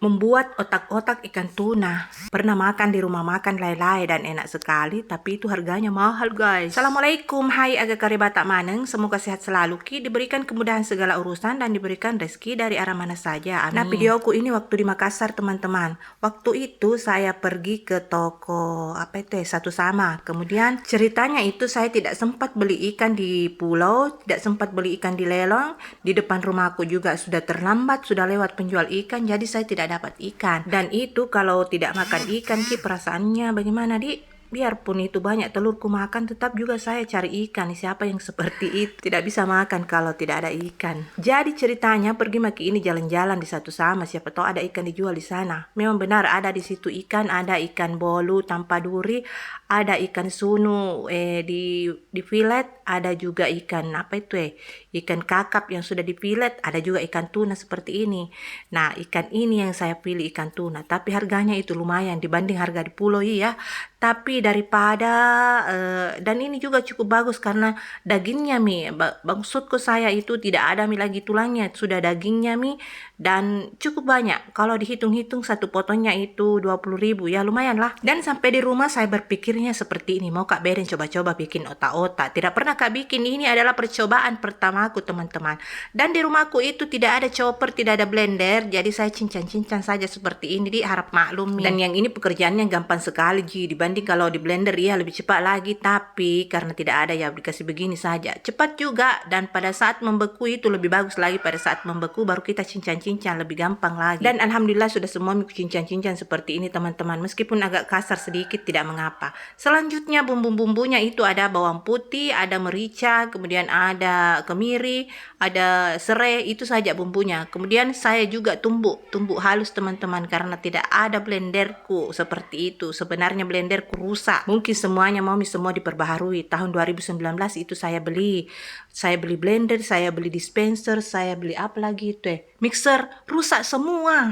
Membuat otak-otak ikan tuna. Pernah makan di rumah makan Lai-Lai dan enak sekali, tapi itu harganya mahal, guys. Assalamualaikum, hai agak kareba tak maneng. Semoga sehat selalu, Ki, diberikan kemudahan segala urusan dan diberikan rezeki dari arah mana saja. Amin. Nah, videoku ini waktu di Makassar, teman-teman. Waktu itu saya pergi ke toko Satu Sama. Kemudian ceritanya itu saya tidak sempat beli ikan di pulau, tidak sempat beli ikan di lelong. Di depan rumahku juga sudah terlambat, sudah lewat penjual ikan, jadi saya tidak dapat ikan. Dan itu kalau tidak makan ikan, Ki, perasaannya bagaimana, Di? Biarpun itu banyak telurku makan, tetap juga saya cari ikan. Siapa yang seperti itu? Tidak bisa makan kalau tidak ada ikan. Jadi ceritanya pergi maki ini jalan-jalan di Satu Sama. Siapa tahu ada ikan dijual di sana. Memang benar ada di situ ikan. Ada ikan bolu tanpa duri, ada ikan sunu di filet, ada juga ikan ikan kakap yang sudah dipilet, ada juga ikan tuna seperti ini. Nah, ikan ini yang saya pilih, ikan tuna. Tapi harganya itu lumayan dibanding harga di pulau, iya. Tapi daripada dan ini juga cukup bagus karena dagingnya, maksudku saya itu tidak ada lagi tulangnya, sudah dagingnya, dan cukup banyak. Kalau dihitung-hitung satu potongnya itu 20.000, ya lumayan lah. Dan sampai di rumah saya berpikirnya seperti ini, mau Kak Beren coba-coba bikin otak-otak. Tidak pernah Kak bikin, ini adalah percobaan pertamaku, teman-teman. Dan di rumahku itu tidak ada chopper, tidak ada blender, jadi saya cincang-cincang saja seperti ini, harap maklum. Dan yang ini pekerjaannya gampang sekali, Ji, dibanding kalau di blender ya lebih cepat lagi. Tapi karena tidak ada, ya dikasih begini saja, cepat juga. Dan pada saat membeku itu lebih bagus lagi, pada saat membeku baru kita cincang-cincang, lebih gampang lagi. Dan alhamdulillah sudah semua cincang-cincang seperti ini, teman-teman. Meskipun agak kasar sedikit tidak mengapa. Selanjutnya bumbu-bumbunya itu ada bawang putih, ada merica, kemudian ada kemiri, ada serai, itu saja bumbunya. Kemudian saya juga tumbuk halus, teman-teman, karena tidak ada blenderku seperti itu. Sebenarnya blenderku rusak. Mungkin semuanya semua diperbaharui. Tahun 2019 itu saya beli blender, saya beli dispenser, saya beli apa lagi mixer, rusak semua.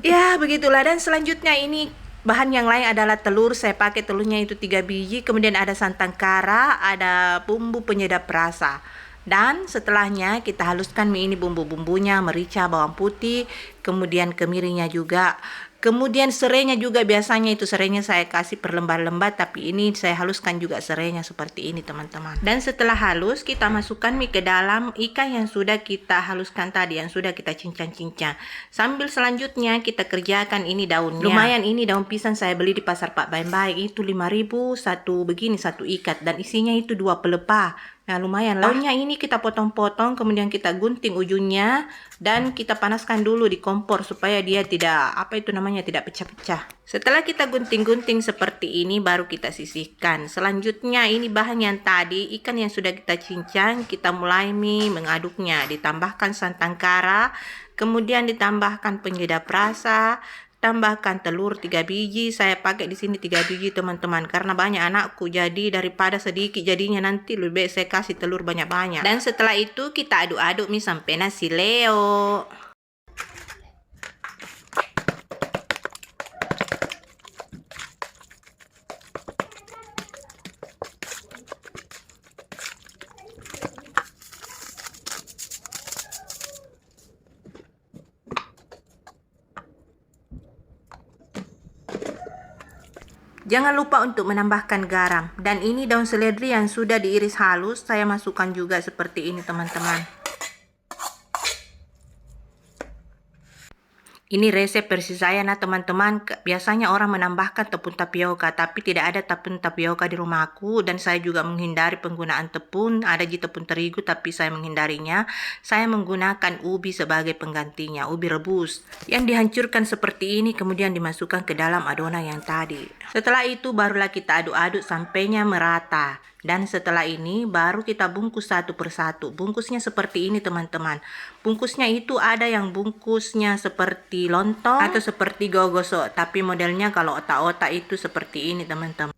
Ya, begitulah. Dan selanjutnya ini bahan yang lain adalah telur. Saya pakai telurnya itu 3 biji, kemudian ada santan kara, ada bumbu penyedap rasa. Dan setelahnya kita haluskan ini bumbu-bumbunya, merica, bawang putih, kemudian kemirinya juga. Kemudian serainya juga, biasanya itu serainya saya kasih per lembar-lembar, tapi ini saya haluskan juga serainya seperti ini, teman-teman. Dan setelah halus, kita masukkan ke dalam ikan yang sudah kita haluskan tadi, yang sudah kita cincang-cincang. Sambil selanjutnya kita kerjakan ini daunnya. Lumayan, ini daun pisang saya beli di pasar Pak Baik, itu 5.000 satu begini, satu ikat, dan isinya itu 2 pelepah. Nah, lumayan lah. Daunnya ini kita potong-potong, kemudian kita gunting ujungnya, dan kita panaskan dulu di kompor supaya dia tidak tidak pecah-pecah. Setelah kita gunting-gunting seperti ini, baru kita sisihkan. Selanjutnya ini bahan yang tadi, ikan yang sudah kita cincang, kita mulai mengaduknya. Ditambahkan santan kara, kemudian ditambahkan penyedap rasa, tambahkan telur 3 biji. Saya pakai di sini 3 biji, teman-teman, karena banyak anakku, jadi daripada sedikit jadinya nanti lebih baik saya kasih telur banyak-banyak. Dan setelah itu kita aduk-aduk sampai nasi leo. Jangan lupa untuk menambahkan garam. Dan ini daun seledri yang sudah diiris halus, saya masukkan juga seperti ini, teman-teman. Ini resep versi saya, nah teman-teman. Biasanya orang menambahkan tepung tapioka, tapi tidak ada tepung tapioka di rumahku, dan saya juga menghindari penggunaan tepung. Ada tepung terigu, tapi saya menghindarinya. Saya menggunakan ubi sebagai penggantinya, ubi rebus yang dihancurkan seperti ini, kemudian dimasukkan ke dalam adonan yang tadi. Setelah itu barulah kita aduk-aduk sampainya merata. Dan setelah ini baru kita bungkus satu persatu. Bungkusnya seperti ini, teman-teman. Bungkusnya itu ada yang bungkusnya seperti lontong atau seperti gogosok, tapi modelnya kalau otak-otak itu seperti ini, teman-teman.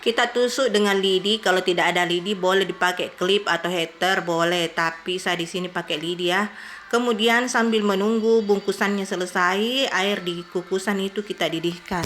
Kita tusuk dengan lidi. Kalau tidak ada lidi boleh dipakai klip atau heater boleh, tapi saya di sini pakai lidi ya. Kemudian sambil menunggu bungkusannya selesai, air di kukusan itu kita didihkan.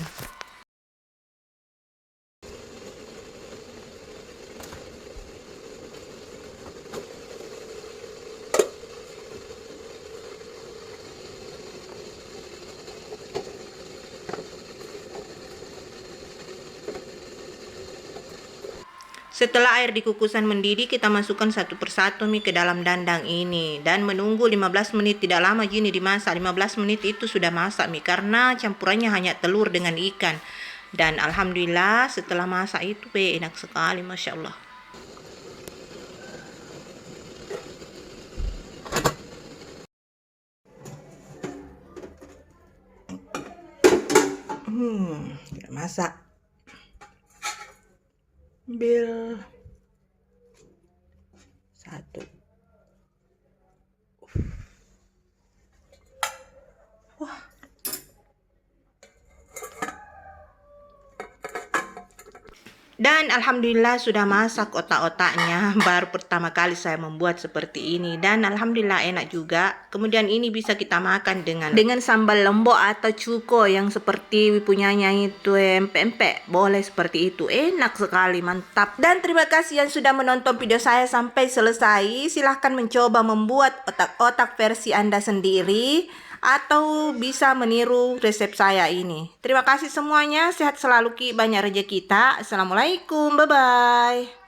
Setelah air di kukusan mendidih, kita masukkan satu persatu mie ke dalam dandang ini dan menunggu 15 menit. Tidak lama gini dimasak, 15 menit itu sudah masak mie karena campurannya hanya telur dengan ikan. Dan alhamdulillah setelah masak itu enak sekali, Masya Allah. Udah masak. Ambil satu. Wah. Dan alhamdulillah sudah masak otak-otaknya. Baru pertama kali saya membuat seperti ini dan alhamdulillah enak juga. Kemudian ini bisa kita makan dengan sambal lombok atau cuko yang seperti punyanya itu empek-empek. Boleh seperti itu. Enak sekali, mantap. Dan terima kasih yang sudah menonton video saya sampai selesai. Silahkan mencoba membuat otak-otak versi Anda sendiri atau bisa meniru resep saya ini. Terima kasih semuanya, sehat selalu Ki, banyak rezeki kita. Assalamualaikum, bye-bye.